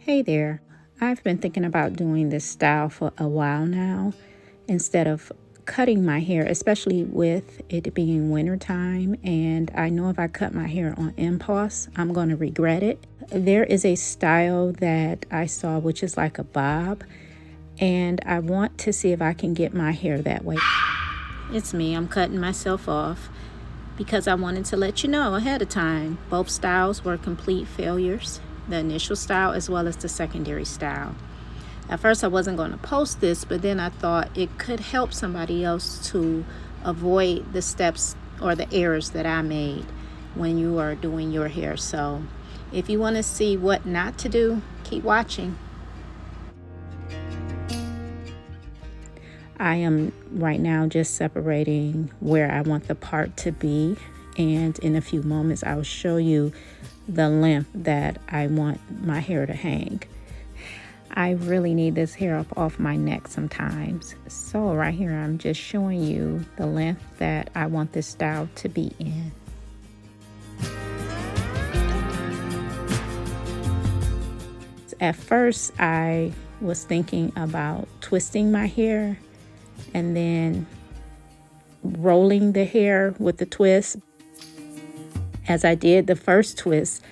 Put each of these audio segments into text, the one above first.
Hey there, I've been thinking about doing this style for a while now instead of cutting my hair, especially with it being wintertime. And I know if I cut my hair on impulse, I'm going to regret it. There is a style that I saw which is like a bob, and I want to see if I can get my hair that way. It's me, I'm cutting myself off because I wanted to let you know ahead of time. Both styles were complete failures. The initial style as well as the secondary style. At first I wasn't going to post this, but then I thought it could help somebody else to avoid the steps or the errors that I made when you are doing your hair. So if you want to see what not to do, keep watching. I am right now just separating where I want the part to be, and in a few moments I'll show you the length that I want my hair to hang. I really need this hair up off my neck sometimes. So right here I'm just showing you the length that I want this style to be in. At first I was thinking about twisting my hair and then rolling the hair with the twist. As I did the first twist,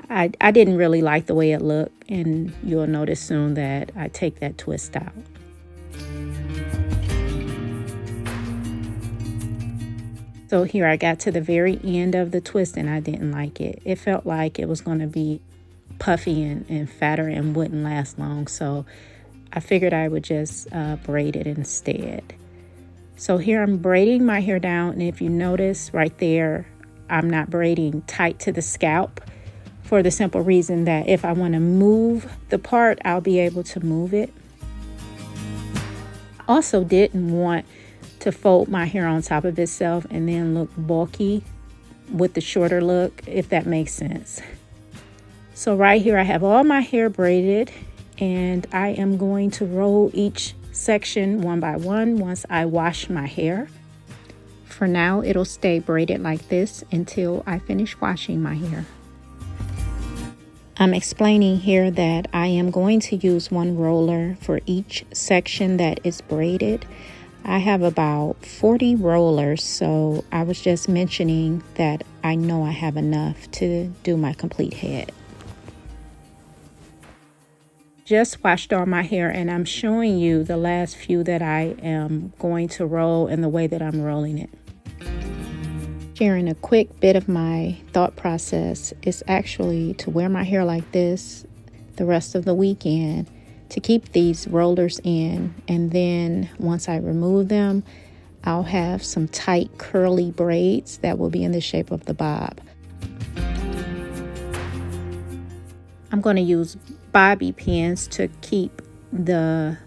I didn't really like the way it looked, and you'll notice soon that I take that twist out. So here I got to the very end of the twist and I didn't like it. It felt like it was going to be puffy and fatter and wouldn't last long, so I figured I would just braid it instead. So here I'm braiding my hair down, and if you notice right there, I'm not braiding tight to the scalp for the simple reason that if I want to move the part, I'll be able to move it. Also didn't want to fold my hair on top of itself and then look bulky with the shorter look, if that makes sense. So right here I have all my hair braided, and I am going to roll each section one by one once I wash my hair. For now, it'll stay braided like this until I finish washing my hair. I'm explaining here that I am going to use one roller for each section that is braided. I have about 40 rollers, so I was just mentioning that I know I have enough to do my complete head. Just washed all my hair, and I'm showing you the last few that I am going to roll and the way that I'm rolling it. Sharing a quick bit of my thought process is actually to wear my hair like this the rest of the weekend, to keep these rollers in, and then once I remove them, I'll have some tight curly braids that will be in the shape of the bob. I'm going to use bobby pins to keep the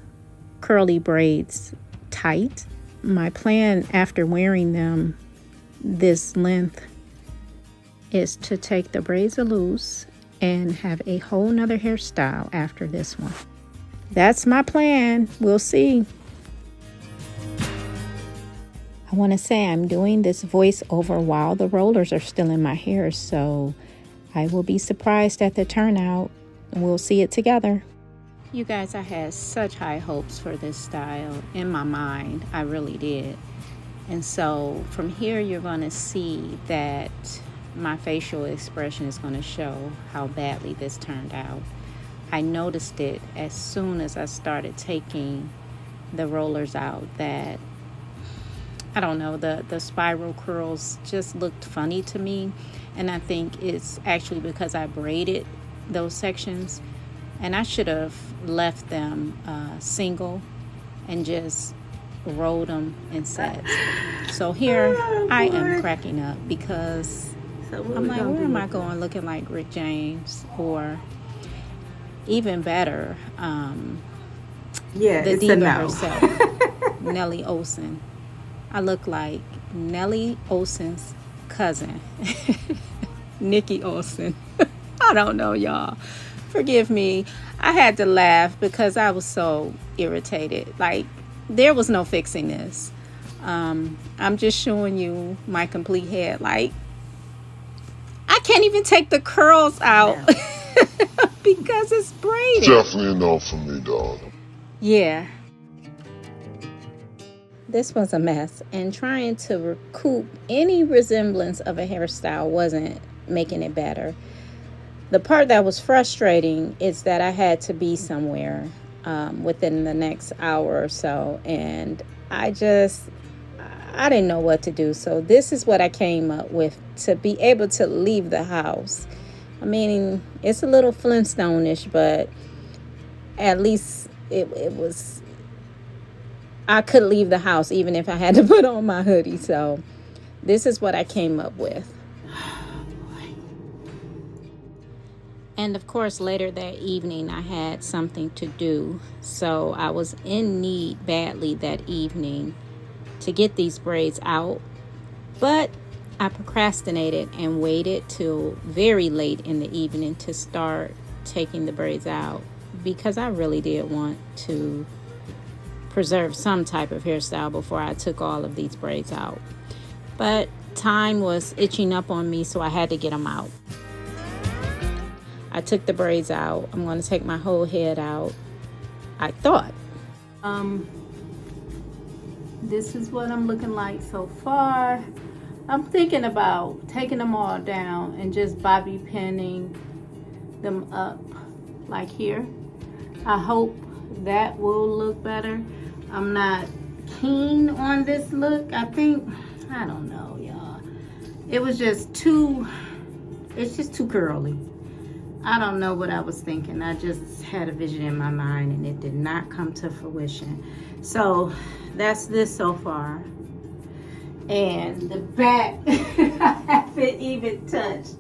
curly braids tight. My plan after wearing them this length is to take the braids loose and have a whole nother hairstyle after this one. That's my plan. We'll see. I want to say I'm doing this voiceover while the rollers are still in my hair, so I will be surprised at the turnout. We'll see it together. You guys, I had such high hopes for this style in my mind. I really did. And so from here, you're going to see that my facial expression is going to show how badly this turned out. I noticed it as soon as I started taking the rollers out that, I don't know, the spiral curls just looked funny to me. And I think it's actually because I braided those sections, and I should have left them single and just rolled them in sets. So here I am cracking up because I'm like, where am I going looking like Rick James, or even better, the diva herself, Nellie Olsen. I look like Nellie Olsen's cousin, Nikki Olsen. I don't know, y'all. Forgive me. I had to laugh because I was so irritated. Like, there was no fixing this. I'm just showing you my complete head. Like, I can't even take the curls out because it's braided. Definitely a no for me, dog. Yeah. This was a mess, and trying to recoup any resemblance of a hairstyle wasn't making it better. The part that was frustrating is that I had to be somewhere within the next hour or so, and I didn't know what to do. So this is what I came up with to be able to leave the house. I mean, it's a little Flintstone-ish, but at least it was, I could leave the house even if I had to put on my hoodie. So this is what I came up with. And of course, later that evening, I had something to do. So I was in need badly that evening to get these braids out. But I procrastinated and waited till very late in the evening to start taking the braids out, because I really did want to preserve some type of hairstyle before I took all of these braids out. But time was itching up on me, so I had to get them out. I took the braids out. I'm going to take my whole head out, I thought. This is what I'm looking like so far. I'm thinking about taking them all down and just bobby pinning them up like here. I hope that will look better. I'm not keen on this look. I don't know, y'all. It was just it's just too curly. I don't know what I was thinking. I just had a vision in my mind and it did not come to fruition. So that's this so far. And the back, I haven't even touched.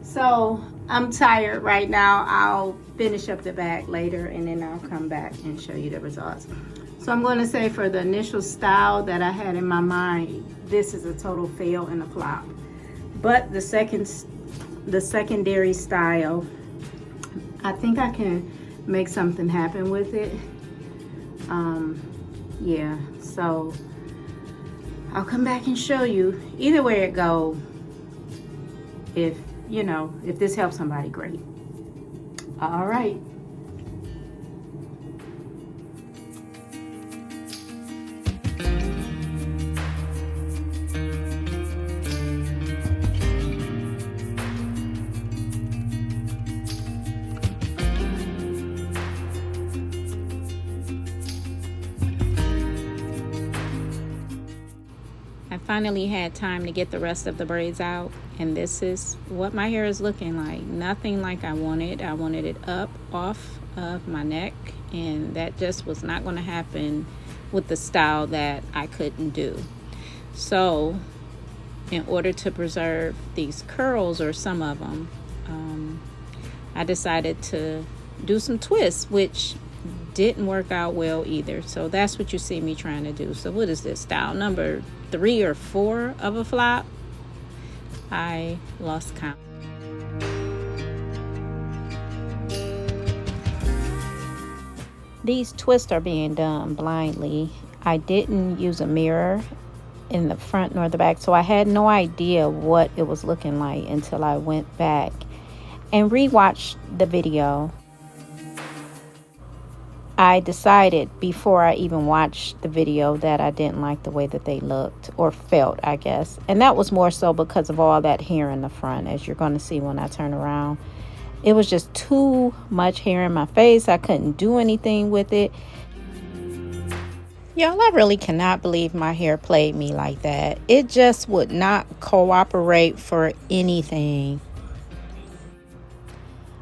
So I'm tired right now. I'll finish up the back later and then I'll come back and show you the results. So I'm going to say, for the initial style that I had in my mind, this is a total fail and a flop. But the secondary style, I think I can make something happen with it. Yeah, so I'll come back and show you. Either way it go, if this helps somebody, great. All right. I finally had time to get the rest of the braids out, and this is what my hair is looking like. Nothing like I wanted. I wanted it up off of my neck, and that just was not going to happen with the style that I couldn't do. So in order to preserve these curls, or some of them, I decided to do some twists, which didn't work out well either. So that's what you see me trying to do. So what is this, style number 3 or 4 of a flop? I lost count. These twists are being done blindly. I didn't use a mirror in the front nor the back, so I had no idea what it was looking like until I went back and rewatched the video. I decided before I even watched the video that I didn't like the way that they looked or felt, I guess. And that was more so because of all that hair in the front, as you're going to see when I turn around. It was just too much hair in my face. I couldn't do anything with it. Y'all, I really cannot believe my hair played me like that. It just would not cooperate for anything.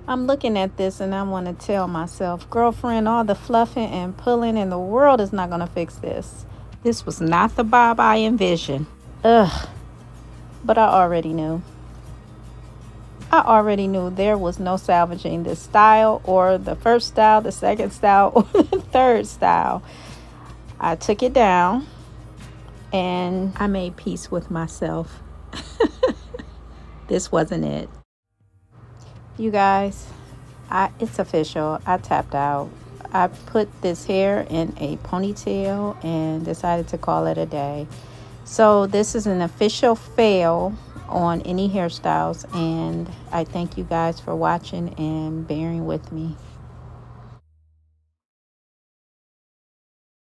I'm looking at this and I want to tell myself, girlfriend, all the fluffing and pulling in the world is not going to fix this. This was not the bob I envisioned. Ugh. But I already knew. There was no salvaging this style, or the first style, the second style, or the third style. I took it down and I made peace with myself. This wasn't it. You guys, it's official. I tapped out. I put this hair in a ponytail and decided to call it a day. So this is an official fail on any hairstyles. And I thank you guys for watching and bearing with me.